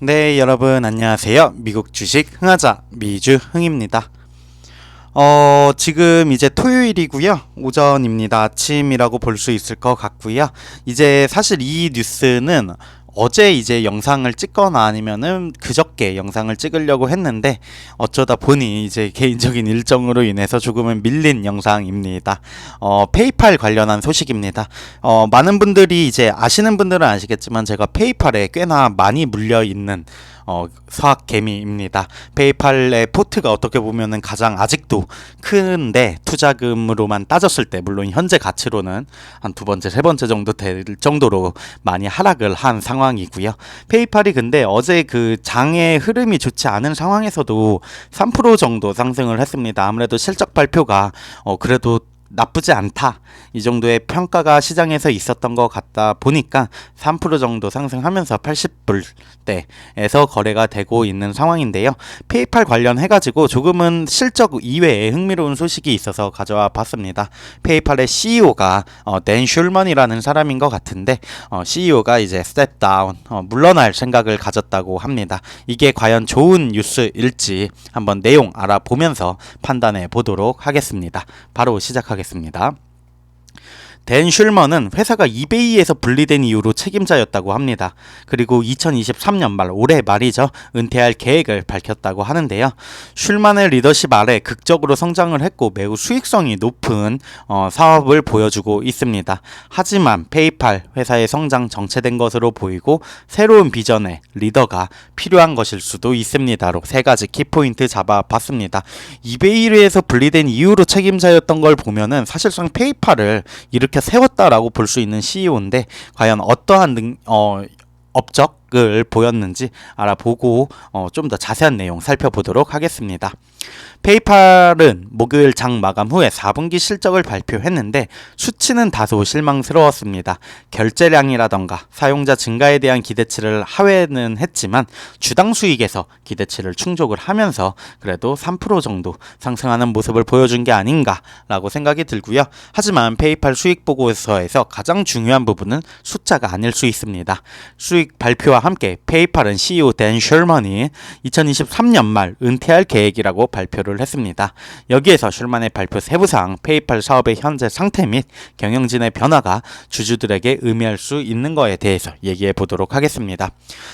네, 여러분 안녕하세요. 미국 주식 흥하자 미주흥입니다. 지금 이제 토요일이고요. 오전입니다. 아침이라고 볼 수 있을 것 같고요. 이제 사실 이 뉴스는 어제 이제 영상을 찍거나 아니면은 그저께 영상을 찍으려고 했는데 어쩌다 보니 이제 개인적인 일정으로 인해서 조금은 밀린 영상입니다. 페이팔 관련한 소식입니다. 많은 분들이 이제 아시는 분들은 아시겠지만 제가 페이팔에 꽤나 많이 물려 있는 수학 개미입니다. 페이팔의 포트가 어떻게 보면은 가장 아직도 큰데 투자금으로만 따졌을 때 물론 현재 가치로는 한 두 번째, 세 번째 정도 될 정도로 많이 하락을 한 상황이고요. 페이팔이 근데 어제 그 장의 흐름이 좋지 않은 상황에서도 3% 정도 상승을 했습니다. 아무래도 실적 발표가 그래도 나쁘지 않다. 이 정도의 평가가 시장에서 있었던 것 같다 보니까 3% 정도 상승하면서 80불대에서 거래가 되고 있는 상황인데요. 페이팔 관련해가지고 조금은 실적 이외에 흥미로운 소식이 있어서 가져와 봤습니다. 페이팔의 CEO가 댄 슐먼이라는 사람인 것 같은데 CEO가 이제 스텝 다운, 물러날 생각을 가졌다고 합니다. 이게 과연 좋은 뉴스일지 한번 내용 알아보면서 판단해 보도록 하겠습니다. 바로 시작하겠습니다. 댄 슐먼은 회사가 이베이에서 분리된 이후로 책임자였다고 합니다. 그리고 2023년 말 올해 말이죠. 은퇴할 계획을 밝혔다고 하는데요. 슐먼의 리더십 아래 극적으로 성장을 했고 매우 수익성이 높은 사업을 보여주고 있습니다. 하지만 페이팔 회사의 성장 정체된 것으로 보이고 새로운 비전의 리더가 필요한 것일 수도 있습니다로 세 가지 키포인트 잡아봤습니다. 이베이에서 분리된 이후로 책임자였던 걸 보면은 사실상 페이팔을 이렇게 세웠다라고 볼 수 있는 CEO인데 과연 어떠한 업적을 보였는지 알아보고 좀 더 자세한 내용 살펴보도록 하겠습니다. 페이팔은 목요일 장 마감 후에 4분기 실적을 발표했는데 수치는 다소 실망스러웠습니다. 결제량이라던가 사용자 증가에 대한 기대치를 하회는 했지만 주당 수익에서 기대치를 충족을 하면서 그래도 3% 정도 상승하는 모습을 보여준 게 아닌가라고 생각이 들고요. 하지만 페이팔 수익 보고서에서 가장 중요한 부분은 숫자가 아닐 수 있습니다. 수익 발표와 함께 페이팔은 CEO 댄 슐먼이 2023년 말 은퇴할 계획이라고 발표를 했습니다. 여기에서 슐만의 발표 세부사항, 페이팔 사업의 현재 상태 및 경영진의 변화가 주주들에게 의미할 수 있는 거에 대해서 얘기해 보도록 하겠습니다.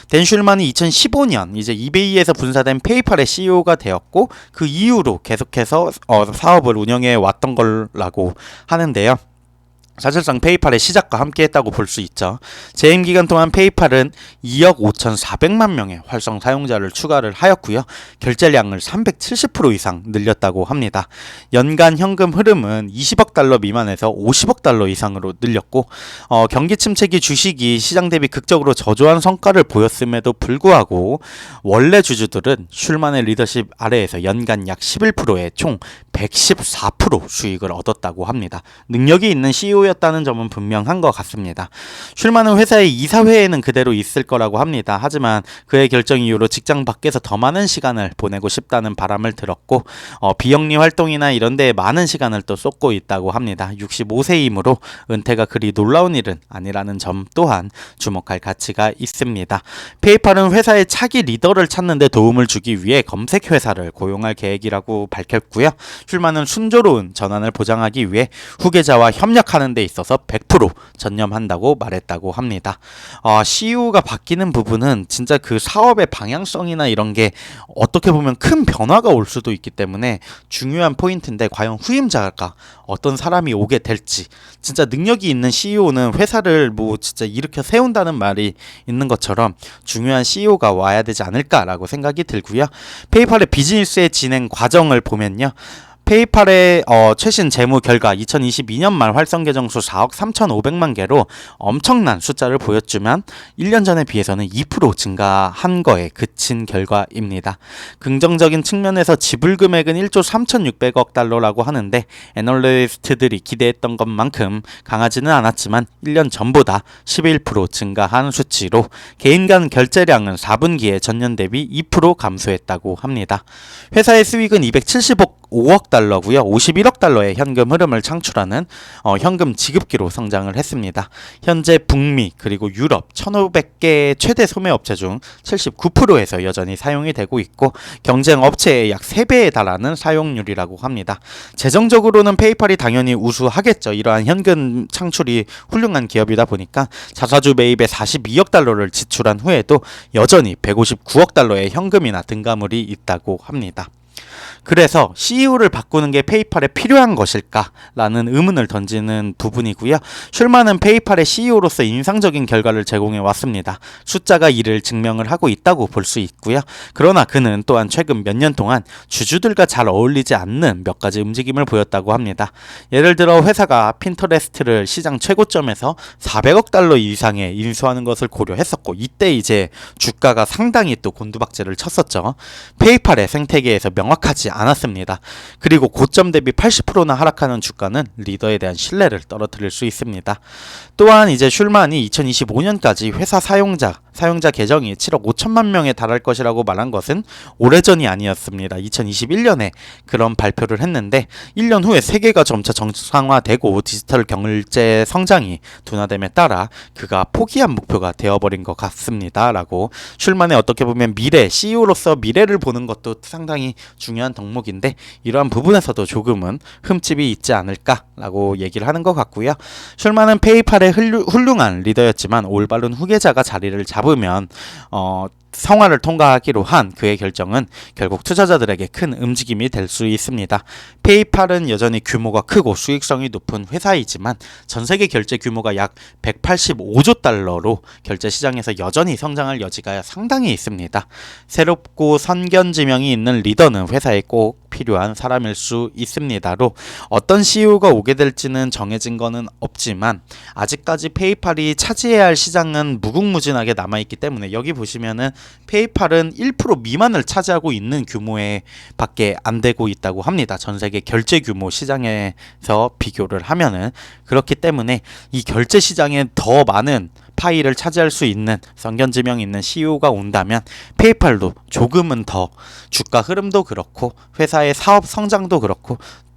댄 슐만이 2015년 이제 이베이에서 분사된 페이팔의 CEO가 되었고 그 이후로 계속해서 사업을 운영해 왔던 거라고 하는데요. 사실상 페이팔의 시작과 함께 했다고 볼 수 있죠. 재임 기간 동안 페이팔은 2억 5,400만 명의 활성 사용자를 추가를 하였고요. 결제량을 370% 이상 늘렸다고 합니다. 연간 현금 흐름은 20억 달러 미만에서 50억 달러 이상으로 늘렸고 경기 침체기 주식이 시장 대비 극적으로 저조한 성과를 보였음에도 불구하고 원래 주주들은 슐만의 리더십 아래에서 연간 약 11%의 총 114% 수익을 얻었다고 합니다. 능력이 있는 CEO였다는 점은 분명한 것 같습니다. 슐만은 회사의 이사회에는 그대로 있을 거라고 합니다. 하지만 그의 결정 이후로 직장 밖에서 더 많은 시간을 보내고 싶다는 바람을 들었고 비영리 활동이나 이런 데에 많은 시간을 또 쏟고 있다고 합니다. 65세이므로 은퇴가 그리 놀라운 일은 아니라는 점 또한 주목할 가치가 있습니다. 페이팔은 회사의 차기 리더를 찾는 데 도움을 주기 위해 검색 회사를 고용할 계획이라고 밝혔고요. 슐만은 순조로운 전환을 보장하기 위해 후계자와 협력하는 데 있어서 100% 전념한다고 말했다고 합니다. CEO가 바뀌는 부분은 진짜 그 사업의 방향성이나 이런 게 어떻게 보면 큰 변화가 올 수도 있기 때문에 중요한 포인트인데 과연 후임자가 어떤 사람이 오게 될지 진짜 능력이 있는 CEO는 회사를 뭐 진짜 일으켜 세운다는 말이 있는 것처럼 중요한 CEO가 와야 되지 않을까라고 생각이 들고요. 페이팔의 비즈니스의 진행 과정을 보면요. 페이팔의 최신 재무 결과 2022년 말 활성 계정 수 4억 3,500만 개로 엄청난 숫자를 보였지만 1년 전에 비해서는 2% 증가한 거에 그친 결과입니다. 긍정적인 측면에서 지불 금액은 1조 3,600억 달러라고 하는데 애널리스트들이 기대했던 것만큼 강하지는 않았지만 1년 전보다 11% 증가한 수치로 개인 간 결제량은 4분기에 전년 대비 2% 감소했다고 합니다. 회사의 수익은 275억 55억 달러고요. 51억 달러의 현금 흐름을 창출하는 현금 지급기로 성장을 했습니다. 현재 북미 그리고 유럽 1,500개 최대 소매 업체 중 79%에서 여전히 사용이 되고 있고 경쟁 업체의 약 3배에 달하는 사용률이라고 합니다. 재정적으로는 페이팔이 당연히 우수하겠죠. 이러한 현금 창출이 훌륭한 기업이다 보니까 자사주 매입에 42억 달러를 지출한 후에도 여전히 159억 달러의 현금이나 등가물이 있다고 합니다. 그래서 CEO를 바꾸는 게 페이팔에 필요한 것일까라는 의문을 던지는 부분이고요. 슐만은 페이팔의 CEO로서 인상적인 결과를 제공해 왔습니다. 숫자가 이를 증명을 하고 있다고 볼 수 있고요. 그러나 그는 또한 최근 몇 년 동안 주주들과 잘 어울리지 않는 몇 가지 움직임을 보였다고 합니다. 예를 들어 회사가 핀터레스트를 시장 최고점에서 400억 달러 이상에 인수하는 것을 고려했었고 이때 이제 주가가 상당히 또 곤두박질을 쳤었죠. 페이팔의 생태계에서 명확하지 않았습니다. 그리고 고점 대비 80%나 하락하는 주가는 리더에 대한 신뢰를 떨어뜨릴 수 있습니다. 또한 이제 슐만이 2025년까지 회사 사용자 계정이 7억 5천만 명에 달할 것이라고 말한 것은 오래전이 아니었습니다. 2021년에 그런 발표를 했는데 1년 후에 세계가 점차 정상화되고 디지털 경제 성장이 둔화됨에 따라 그가 포기한 목표가 되어버린 것 같습니다. 라고 슐만의 어떻게 보면 미래, CEO로서 미래를 보는 것도 상당히 중요한 덕목인데 이러한 부분에서도 조금은 흠집이 있지 않을까라고 얘기를 하는 것 같고요. 슐만은 페이팔의 훌륭한 리더였지만 올바른 후계자가 자리를 잡으면 성화를 통과하기로 한 그의 결정은 결국 투자자들에게 큰 움직임이 될 수 있습니다. 페이팔은 여전히 규모가 크고 수익성이 높은 회사이지만 전세계 결제 규모가 약 185조 달러로 결제 시장에서 여전히 성장할 여지가 상당히 있습니다. 새롭고 선견지명이 있는 리더는 회사에 꼭 필요한 사람일 수 있습니다로 어떤 CEO가 오게 될지는 정해진 거는 없지만 아직까지 페이팔이 차지해야 할 시장은 무궁무진하게 남아있기 때문에 여기 보시면은 페이팔은 1% 미만을 차지하고 있는 규모에 밖에 안 되고 있다고 합니다. 전 세계 결제 규모 시장에서 비교를 하면은 그렇기 때문에 이 결제 시장에 더 많은 파일을 차지할 수 있는 선견지명 있는 CEO가 온다면 페이팔도 조금은 더 주가 흐름도 그렇고 회사의 사업 성장도 그렇고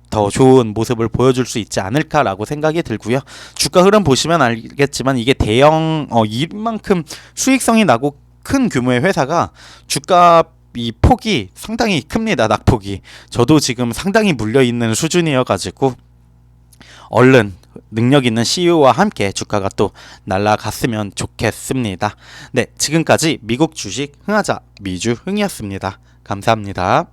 더 좋은 모습을 보여줄 수 있지 않을까라고 생각이 들고요. 주가 흐름 보시면 알겠지만 이게 대형 이만큼 수익성이 나고 큰 규모의 회사가 주가 이 폭이 상당히 큽니다. 낙폭이. 저도 지금 상당히 물려있는 수준이어가지고 얼른 능력 있는 CEO와 함께 주가가 또 날아갔으면 좋겠습니다. 네, 지금까지 미국 주식 흥하자 미주 흥이었습니다. 감사합니다.